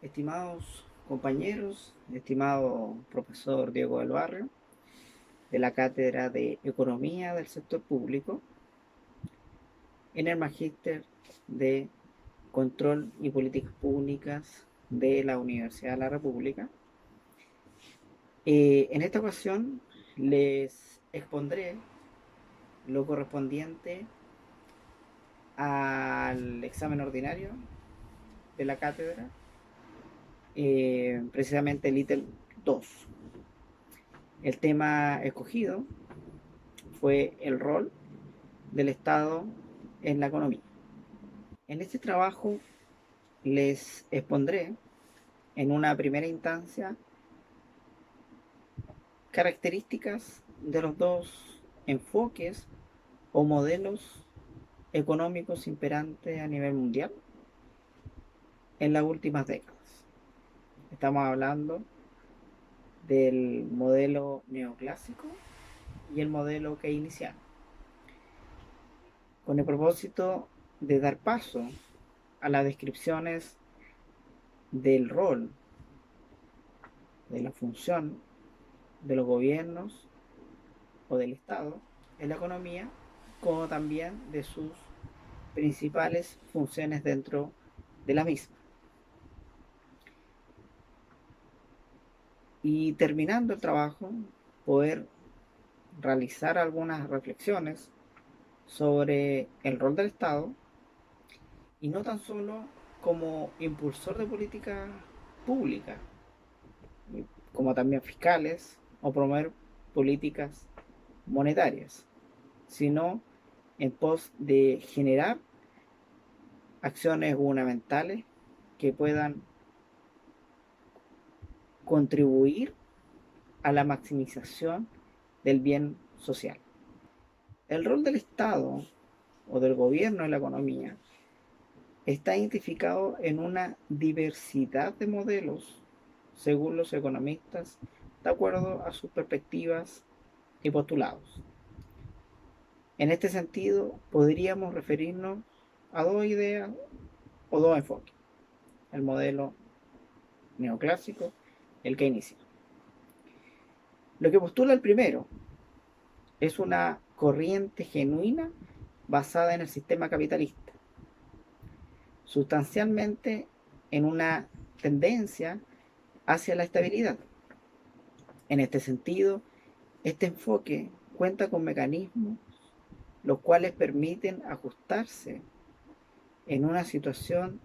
Estimados compañeros, estimado profesor Diego del Barrio, de la Cátedra de Economía del Sector Público, en el Magíster de Control y Políticas Públicas de la Universidad de la República. En esta ocasión les expondré lo correspondiente al examen ordinario de la cátedra, precisamente el ítem 2. El tema escogido fue el rol del Estado en la economía. En este trabajo les expondré en una primera instancia características de los dos enfoques o modelos económicos imperantes a nivel mundial en las últimas décadas. Estamos hablando del modelo neoclásico y el modelo keynesiano, con el propósito de dar paso a las descripciones del rol, de la función de los gobiernos o del Estado en la economía, como también de sus principales funciones dentro de la misma. Y terminando el trabajo, poder realizar algunas reflexiones sobre el rol del Estado, y no tan solo como impulsor de política pública, como también fiscales, o promover políticas monetarias, sino en pos de generar acciones gubernamentales que puedan contribuir a la maximización del bien social. El rol del Estado o del gobierno en la economía está identificado en una diversidad de modelos según los economistas, de acuerdo a sus perspectivas y postulados. En este sentido, podríamos referirnos a dos ideas o dos enfoques: el modelo neoclásico y el keynesiano. Lo que postula el primero es una corriente genuina basada en el sistema capitalista, sustancialmente en una tendencia hacia la estabilidad. En este sentido, este enfoque cuenta con mecanismos los cuales permiten ajustarse en una situación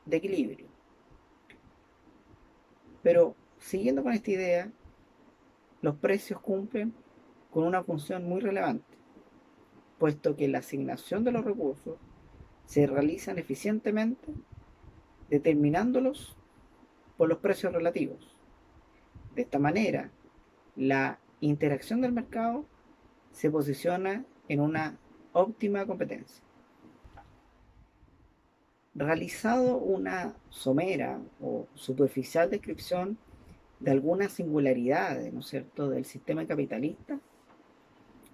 de equilibrio. Pero siguiendo con esta idea, los precios cumplen con una función muy relevante, puesto que la asignación de los recursos se realizan eficientemente determinándolos por los precios relativos. De esta manera, la interacción del mercado se posiciona en una óptima competencia. Realizado una somera o superficial descripción de algunas singularidades, ¿no es cierto?, del sistema capitalista,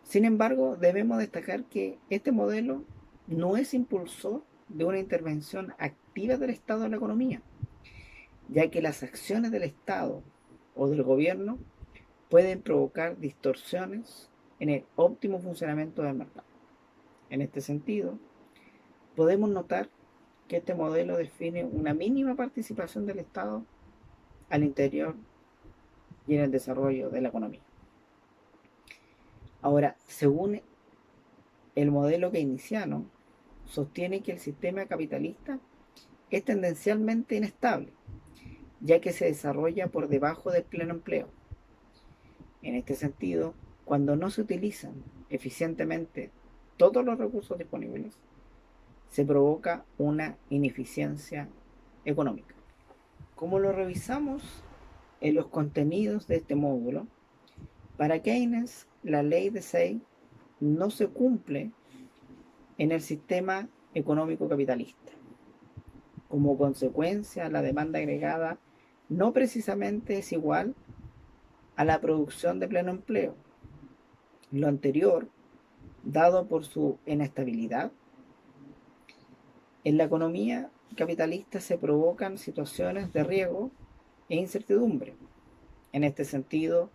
sin embargo, debemos destacar que este modelo no es impulsor de una intervención activa del Estado en la economía, ya que las acciones del Estado o del gobierno pueden provocar distorsiones en el óptimo funcionamiento del mercado. En este sentido, podemos notar que este modelo define una mínima participación del Estado al interior y en el desarrollo de la economía. Ahora, según el modelo keynesiano, sostiene que el sistema capitalista es tendencialmente inestable, ya que se desarrolla por debajo del pleno empleo. En este sentido, cuando no se utilizan eficientemente todos los recursos disponibles, se provoca una ineficiencia económica. Como lo revisamos en los contenidos de este módulo, para Keynes la ley de Say no se cumple en el sistema económico capitalista. Como consecuencia, la demanda agregada no precisamente es igual a la producción de pleno empleo. Lo anterior, dado por su inestabilidad, en la economía capitalista se provocan situaciones de riesgo e incertidumbre. En este sentido,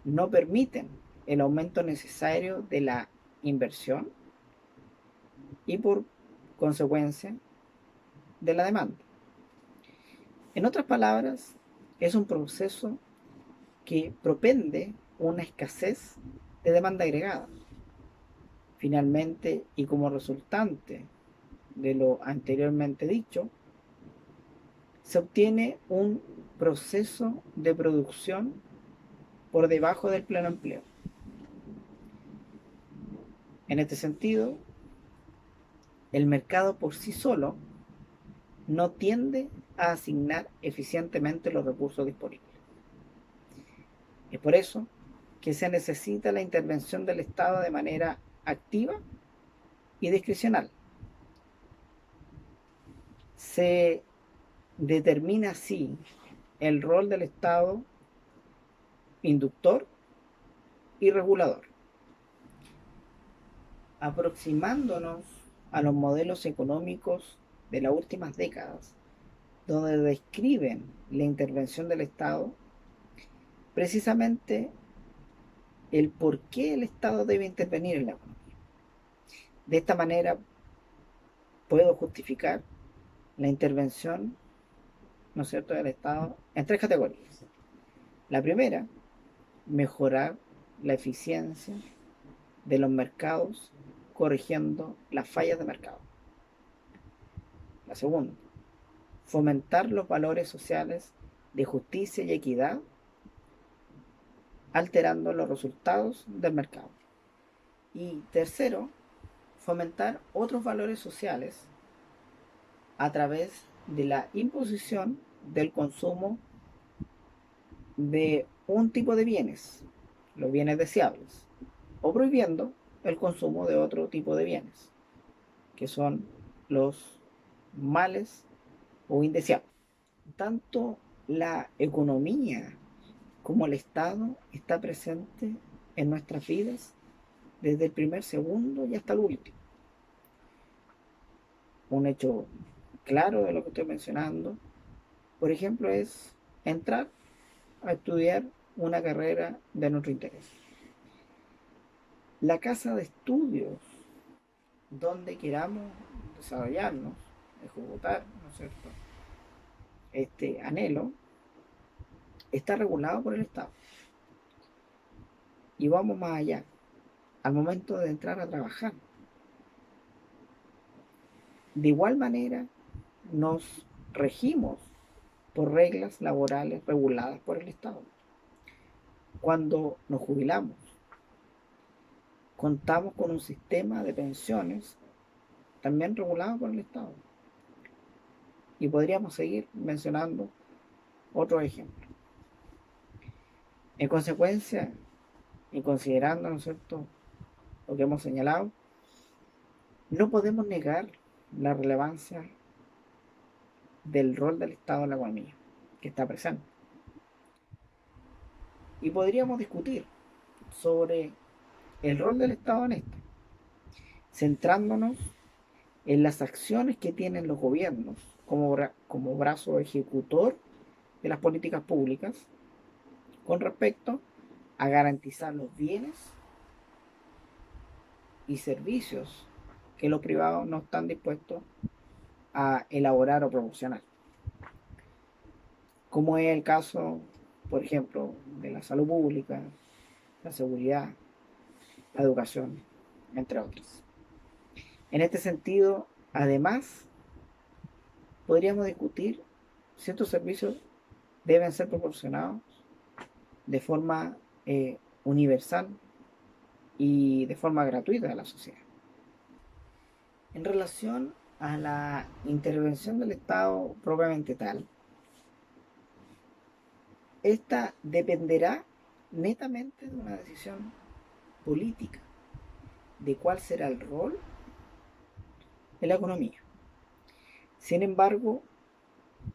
no permiten el aumento necesario de la inversión y por consecuencia de la demanda. En otras palabras, es un proceso que propende una escasez de demanda agregada. Finalmente, y como resultante de lo anteriormente dicho, se obtiene un proceso de producción por debajo del pleno empleo. En este sentido, el mercado por sí solo no tiende a asignar eficientemente los recursos disponibles. Es por eso que se necesita la intervención del Estado de manera activa y discrecional. Se determina así el rol del Estado inductor y regulador. Aproximándonos a los modelos económicos de las últimas décadas, donde describen la intervención del Estado, precisamente el por qué el Estado debe intervenir en la economía. De esta manera puedo justificar la intervención, ¿no es cierto?, del Estado en tres categorías. La primera, mejorar la eficiencia de los mercados corrigiendo las fallas de mercado. La segunda, fomentar los valores sociales de justicia y equidad alterando los resultados del mercado. Y tercero, fomentar otros valores sociales a través de la imposición del consumo de un tipo de bienes, los bienes deseables, o prohibiendo el consumo de otro tipo de bienes, que son los males o indeseables. Tanto la economía como el Estado está presente en nuestras vidas desde el primer segundo y hasta el último. Un hecho claro de lo que estoy mencionando, por ejemplo, es entrar a estudiar una carrera de nuestro interés. La casa de estudios donde queramos desarrollarnos, ejecutar, ¿no es cierto?, este anhelo, está regulado por el Estado. Y vamos más allá. Al momento de entrar a trabajar, de igual manera nos regimos por reglas laborales reguladas por el Estado. Cuando nos jubilamos, contamos con un sistema de pensiones también regulado por el Estado. Y podríamos seguir mencionando otros ejemplos. En consecuencia, y considerando, ¿no es cierto?, lo que hemos señalado, no podemos negar la relevancia del rol del Estado en la economía, que está presente. Y podríamos discutir sobre el rol del Estado en esto, centrándonos en las acciones que tienen los gobiernos como brazo ejecutor de las políticas públicas con respecto a garantizar los bienes y servicios que los privados no están dispuestos a elaborar o promocionar, como es el caso, por ejemplo, de la salud pública, la seguridad, la educación, entre otros. En este sentido, además, podríamos discutir si estos servicios deben ser proporcionados de forma universal y de forma gratuita a la sociedad. En relación a la intervención del Estado propiamente tal, esta dependerá netamente de una decisión política de cuál será el rol de la economía. Sin embargo,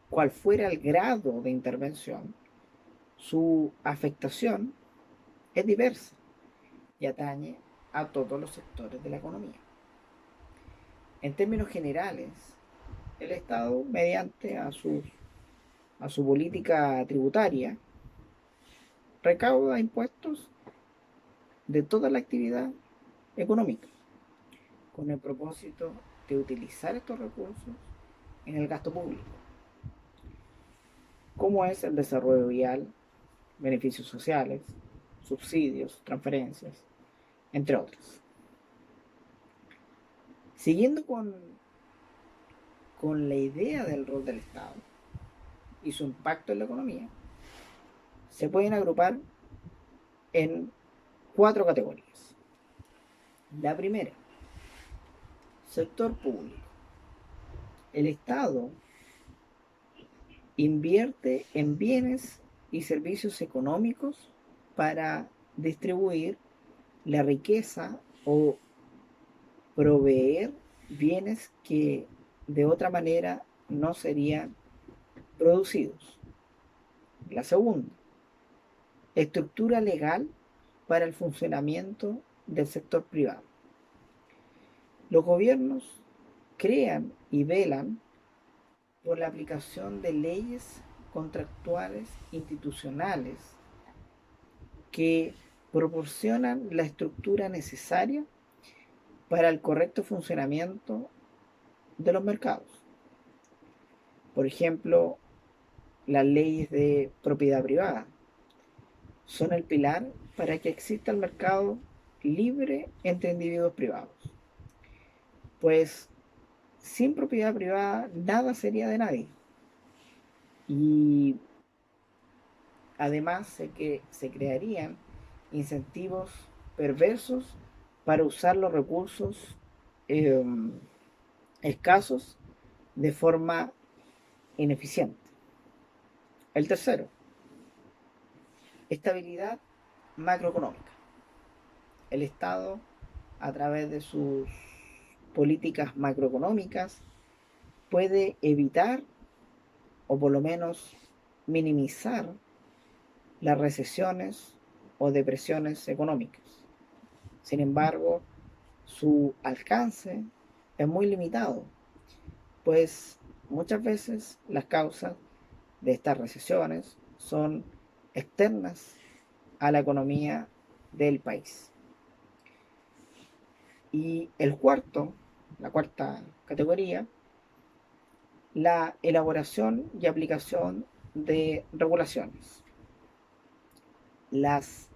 cual fuera el grado de intervención, su afectación es diversa y atañe a todos los sectores de la economía. En términos generales, el Estado, mediante a su política tributaria, recauda impuestos de toda la actividad económica, con el propósito de utilizar estos recursos en el gasto público, como es el desarrollo vial, beneficios sociales, subsidios, transferencias, entre otros. Siguiendo con la idea del rol del Estado y su impacto en la economía, se pueden agrupar en 4 categorías. La primera, sector público. El Estado invierte en bienes y servicios económicos para distribuir la riqueza o proveer bienes que de otra manera no serían producidos. La segunda, estructura legal para el funcionamiento del sector privado. Los gobiernos crean y velan por la aplicación de leyes contractuales institucionales que proporcionan la estructura necesaria para el correcto funcionamiento de los mercados. Por ejemplo, las leyes de propiedad privada son el pilar para que exista el mercado libre entre individuos privados. Pues sin propiedad privada nada sería de nadie. Y además se crearían incentivos perversos para usar los recursos eh, escasos de forma ineficiente. El tercero, estabilidad macroeconómica. El Estado, a través de sus políticas macroeconómicas, puede evitar o por lo menos minimizar las recesiones o depresiones económicas. Sin embargo, su alcance es muy limitado, pues muchas veces las causas de estas recesiones son externas a la economía del país. Y la cuarta categoría, la elaboración y aplicación de regulaciones. Las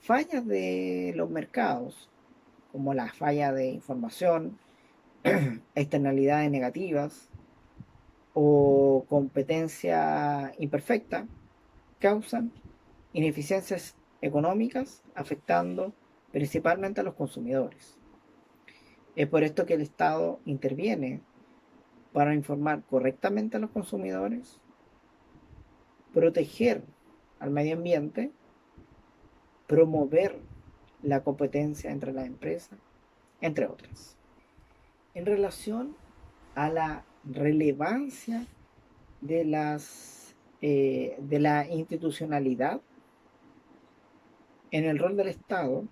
fallas de los mercados, como la falla de información, externalidades negativas o competencia imperfecta, causan ineficiencias económicas afectando principalmente a los consumidores. Es por esto que el Estado interviene para informar correctamente a los consumidores, proteger al medio ambiente, promover la competencia entre las empresas, entre otras. En relación a la relevancia de la institucionalidad en el rol del Estado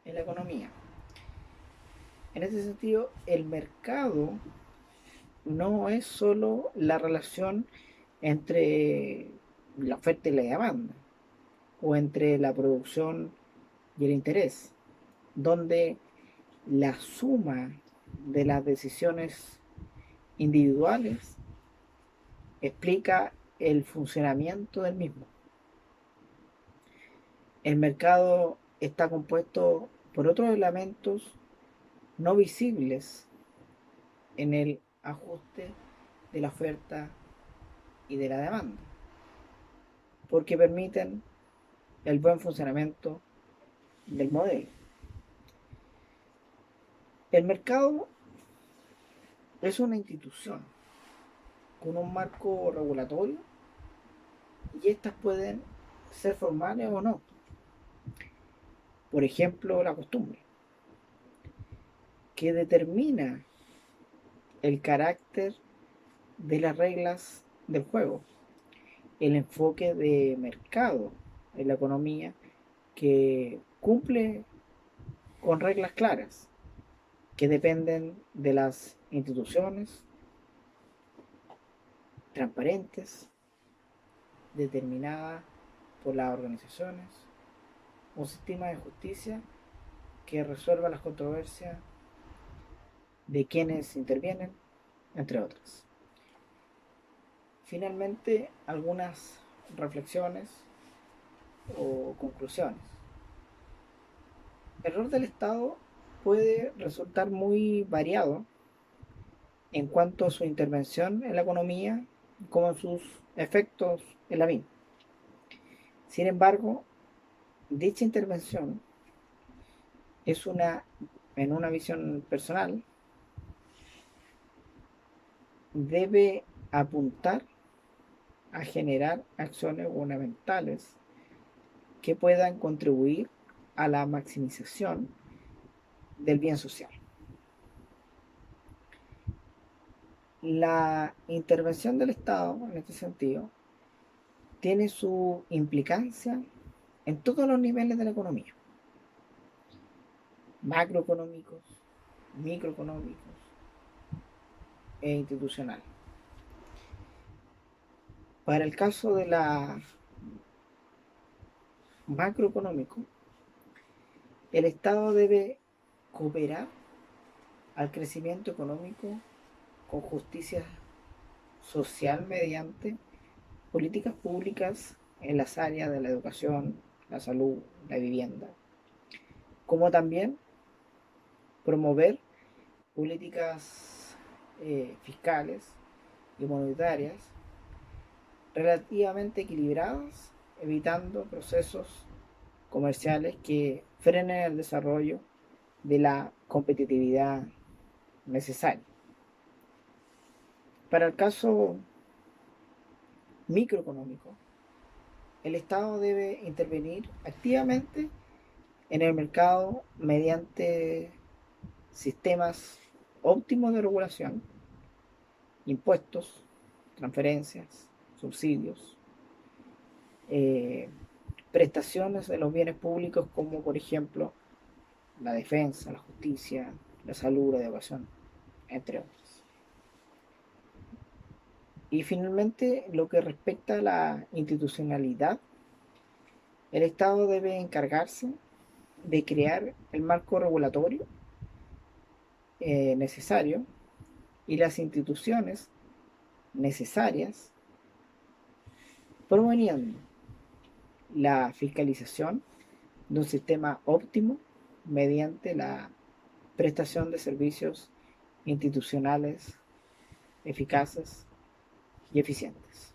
en la economía. En ese sentido, el mercado no es solo la relación entre la oferta y la demanda, o entre la producción y el interés, donde la suma de las decisiones individuales explica el funcionamiento del mismo. El mercado está compuesto por otros elementos no visibles en el ajuste de la oferta y de la demanda, porque permiten el buen funcionamiento del modelo. El mercado es una institución con un marco regulatorio y estas pueden ser formales o no. Por ejemplo, la costumbre, que determina el carácter de las reglas del juego, el enfoque de mercado en la economía que cumple con reglas claras que dependen de las instituciones transparentes, determinadas por las organizaciones, un sistema de justicia que resuelva las controversias de quienes intervienen, entre otras. Finalmente, algunas reflexiones o conclusiones. El rol del Estado puede resultar muy variado en cuanto a su intervención en la economía como en sus efectos en la misma. Sin embargo, dicha intervención es en una visión personal, debe apuntar a generar acciones gubernamentales que puedan contribuir a la maximización del bien social. La intervención del Estado, en este sentido, tiene su implicancia en todos los niveles de la economía, macroeconómicos, microeconómicos e institucionales. Para el caso de la macroeconómico, el Estado debe cooperar al crecimiento económico con justicia social mediante políticas públicas en las áreas de la educación, la salud, la vivienda, como también promover políticas fiscales y monetarias relativamente equilibradas, evitando procesos comerciales que frenen el desarrollo de la competitividad necesaria. Para el caso microeconómico, el Estado debe intervenir activamente en el mercado mediante sistemas óptimos de regulación, impuestos, transferencias, subsidios, eh, prestaciones de los bienes públicos como por ejemplo la defensa, la justicia, la salud, la educación, entre otros. Y finalmente, lo que respecta a la institucionalidad, el Estado debe encargarse de crear el marco regulatorio necesario y las instituciones necesarias, promoviendo la fiscalización de un sistema óptimo mediante la prestación de servicios institucionales eficaces y eficientes.